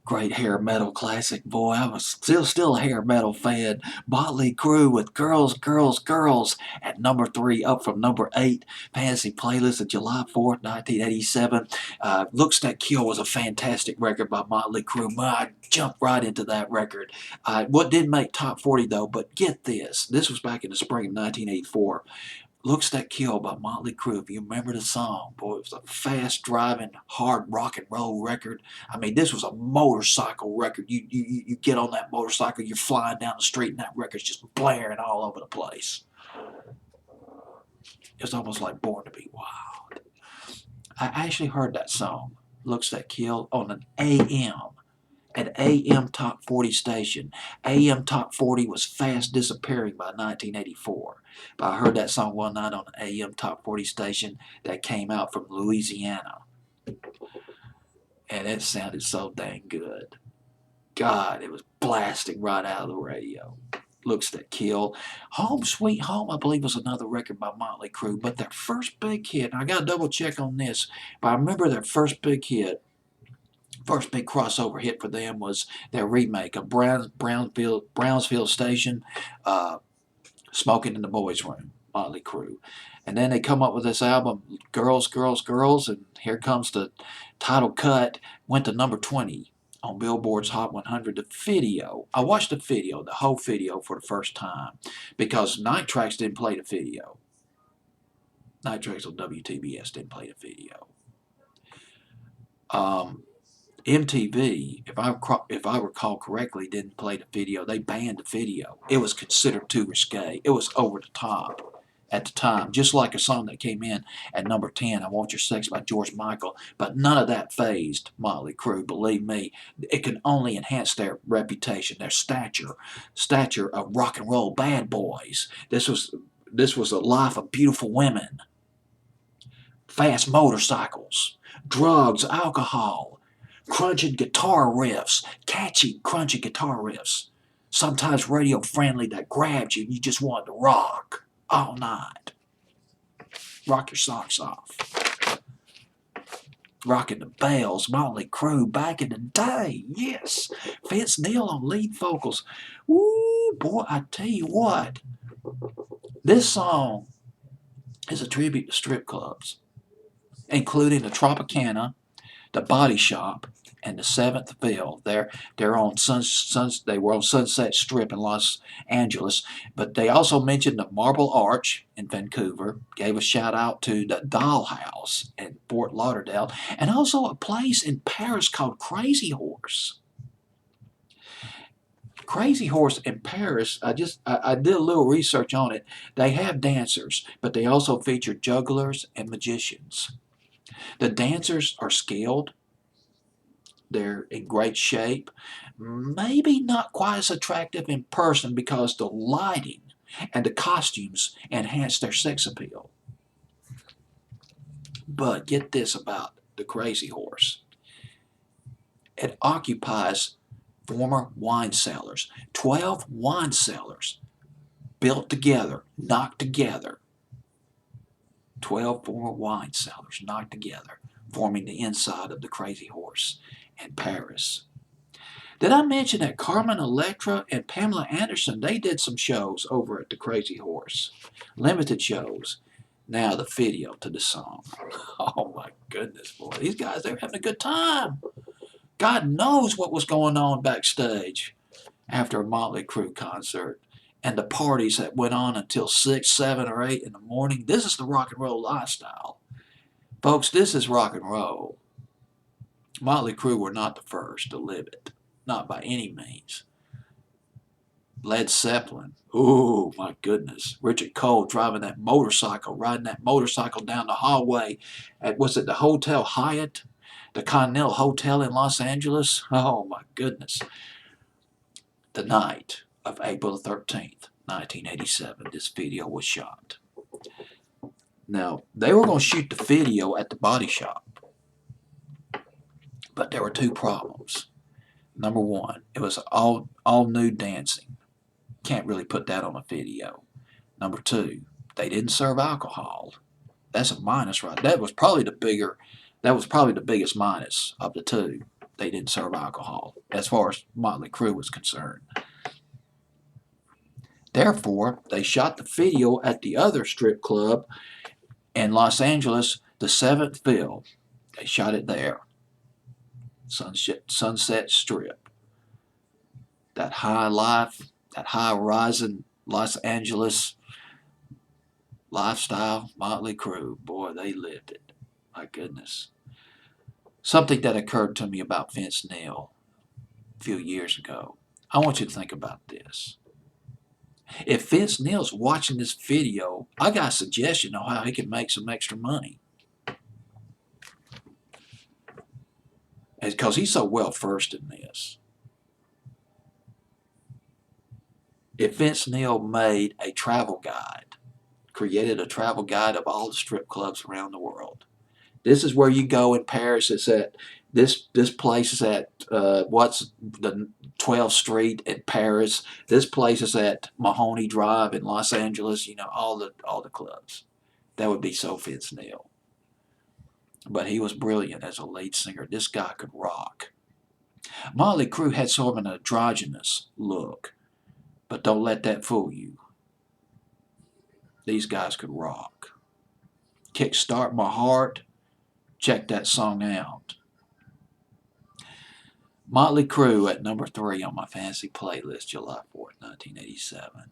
Great hair metal classic, boy. I was still a hair metal fan. Motley Crue with Girls, Girls, Girls at number 3, up from number 8. Fantasy Playlist of July 4th, 1987. Looks That Kill was a fantastic record by Motley Crue. I jumped right into that record. What did make top 40 though, but get this. This was back in the spring of 1984. Looks That Kill by Motley Crue. If you remember the song, boy, it was a fast-driving, hard rock and roll record. I mean, this was a motorcycle record. You get on that motorcycle, you're flying down the street, and that record's just blaring all over the place. It's almost like Born to Be Wild. I actually heard that song, Looks That Kill, on an AM Top 40 station. AM Top 40 was fast disappearing by 1984. But I heard that song one night on an AM Top 40 station that came out from Louisiana. And it sounded so dang good. God, it was blasting right out of the radio. Looks That Kill. Home Sweet Home, I believe, was another record by Motley Crue. But their first big hit, and I got to double check on this, but I remember their first big hit, first big crossover hit for them was their remake of Brownsville Station, Smoking in the Boys' Room, Motley Crue. And then they come up with this album, Girls, Girls, Girls, and here comes the title cut, went to number 20 on Billboard's Hot 100. The video, I watched the video, the whole video for the first time, because Night Tracks didn't play the video. Night Tracks on WTBS didn't play the video. MTV, if I recall correctly, didn't play the video. They banned the video. It was considered too risque. It was over the top at the time, just like a song that came in at number 10, I Want Your Sex by George Michael. But none of that fazed Motley Crue, believe me. It can only enhance their reputation, their stature of rock and roll bad boys. This was a life of beautiful women, fast motorcycles, drugs, alcohol, crunching guitar riffs, catchy, crunchy guitar riffs, sometimes radio friendly that grabbed you and you just wanted to rock all night. Rock your socks off. Rocking the bells, Motley Crue back in the day, yes. Vince Neil on lead vocals. Woo, boy, I tell you what, this song is a tribute to strip clubs, including the Tropicana, the Body Shop, and the Seventh Ville. They were on Sunset Strip in Los Angeles, but they also mentioned the Marble Arch in Vancouver, gave a shout out to the Dollhouse in Fort Lauderdale, and also a place in Paris called Crazy Horse. Crazy Horse in Paris, I did a little research on it. They have dancers, but they also feature jugglers and magicians. The dancers are skilled. They're in great shape. Maybe not quite as attractive in person because the lighting and the costumes enhance their sex appeal. But get this about the Crazy Horse. It occupies former wine cellars. 12 wine cellars built together, knocked together. 12 former wine cellars knocked together, forming the inside of the Crazy Horse in Paris. Did I mention that Carmen Electra and Pamela Anderson, they did some shows over at the Crazy Horse? Limited shows. Now the video to the song. Oh my goodness, boy. These guys, they're having a good time. God knows what was going on backstage after a Motley Crue concert. And the parties that went on until 6, 7, or 8 in the morning. This is the rock and roll lifestyle. Folks, this is rock and roll. Motley Crue were not the first to live it. Not by any means. Led Zeppelin. Oh, my goodness. Richard Cole driving that motorcycle, riding that motorcycle down the hallway at, was it the Hotel Hyatt? The Continental Hotel in Los Angeles? Oh, my goodness. The night of April 13th, 1987, this video was shot. Now, they were going to shoot the video at the Body Shop, but there were two problems. Number one, it was all nude dancing. Can't really put that on a video. Number two, they didn't serve alcohol. That's a minus, right? That was probably the biggest minus of the two. They didn't serve alcohol. as far as Motley Crue was concerned. Therefore, they shot the video at the other strip club in Los Angeles, the Seventh Ville. They shot it there, Sunset Strip. That high life, that high rising Los Angeles lifestyle, Motley Crue, boy, they lived it. My goodness. Something that occurred to me about Vince Neil a few years ago. I want you to think about this. If Vince Neil's watching this video, I got a suggestion on how he can make some extra money. Because he's so well versed in this. If Vince Neil made a travel guide, created a travel guide of all the strip clubs around the world. This is where you go in Paris. It's at this place is at what's the 12th Street in Paris. This place is at Mahoney Drive in Los Angeles. You know, all the clubs. That would be so Vince Neil. But he was brilliant as a lead singer. This guy could rock. Motley Crue had sort of an androgynous look, but don't let that fool you. These guys could rock. Kickstart My Heart. Check that song out. Motley Crue at number 3 on my fantasy playlist, July 4th, 1987.